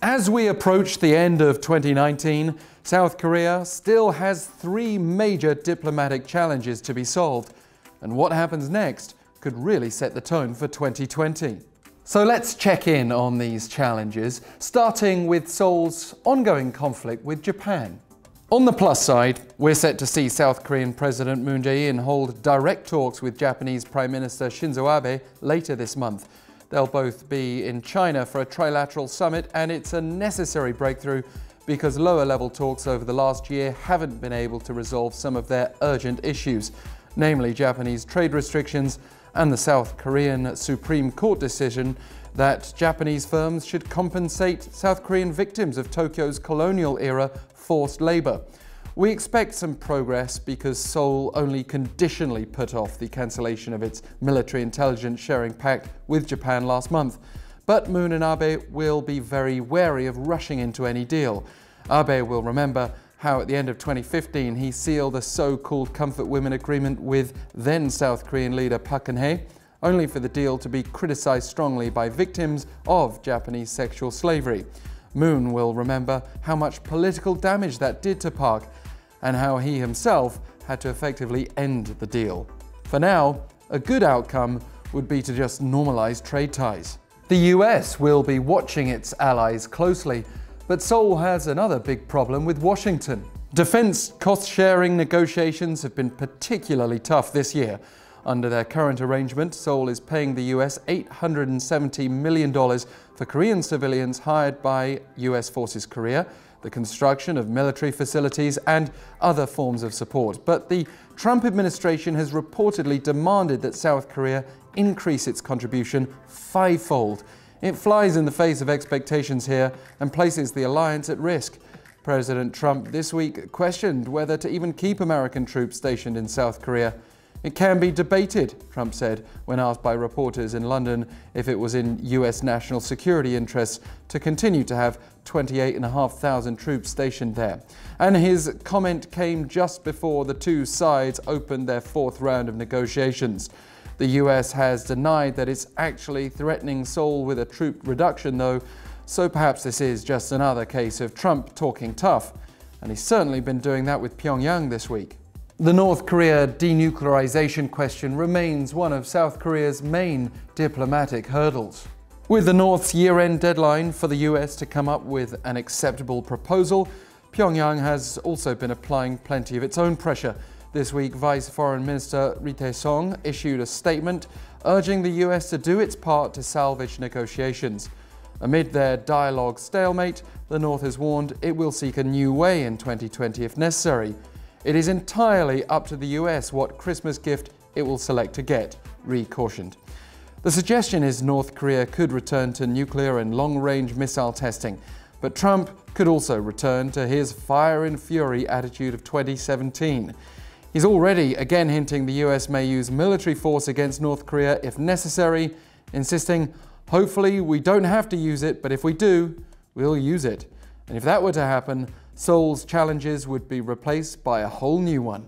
As we approach the end of 2019, South Korea still has 3 major diplomatic challenges to be solved, and what happens next could really set the tone for 2020. So let's check in on these challenges, starting with Seoul's ongoing conflict with Japan. On the plus side, we're set to see South Korean President Moon Jae-in hold direct talks with Japanese Prime Minister Shinzo Abe later this month. They'll both be in China for a trilateral summit, and it's a necessary breakthrough because lower-level talks over the last year haven't been able to resolve some of their urgent issues, namely Japanese trade restrictions and the South Korean Supreme Court decision that Japanese firms should compensate South Korean victims of Tokyo's colonial-era forced labor. We expect some progress because Seoul only conditionally put off the cancellation of its military intelligence sharing pact with Japan last month. But Moon and Abe will be very wary of rushing into any deal. Abe will remember how at the end of 2015 he sealed a so-called Comfort Women agreement with then South Korean leader Park Geun-hye, only for the deal to be criticized strongly by victims of Japanese sexual slavery. Moon will remember how much political damage that did to Park and how he himself had to effectively end the deal. For now, a good outcome would be to just normalize trade ties. The US will be watching its allies closely, but Seoul has another big problem with Washington. Defense cost-sharing negotiations have been particularly tough this year. Under their current arrangement, Seoul is paying the US $870 million for Korean civilians hired by US Forces Korea, the construction of military facilities, and other forms of support. But the Trump administration has reportedly demanded that South Korea increase its contribution 5-fold. It flies in the face of expectations here and places the alliance at risk. President Trump this week questioned whether to even keep American troops stationed in South Korea. It can be debated, Trump said when asked by reporters in London if it was in US national security interests to continue to have 28,500 troops stationed there. And his comment came just before the two sides opened their 4th round of negotiations. The US has denied that it's actually threatening Seoul with a troop reduction though, so perhaps this is just another case of Trump talking tough. And he's certainly been doing that with Pyongyang this week. The North Korea denuclearization question remains one of South Korea's main diplomatic hurdles. With the North's year-end deadline for the US to come up with an acceptable proposal, Pyongyang has also been applying plenty of its own pressure. This week, Vice Foreign Minister Ri Tae-sung issued a statement urging the US to do its part to salvage negotiations. Amid their dialogue stalemate, the North has warned it will seek a new way in 2020 if necessary. It is entirely up to the US what Christmas gift it will select to get, Ri cautioned. The suggestion is North Korea could return to nuclear and long-range missile testing, but Trump could also return to his fire and fury attitude of 2017. He's already again hinting the US may use military force against North Korea if necessary, insisting, "Hopefully we don't have to use it, but if we do, we'll use it." And if that were to happen, Seoul's challenges would be replaced by a whole new one.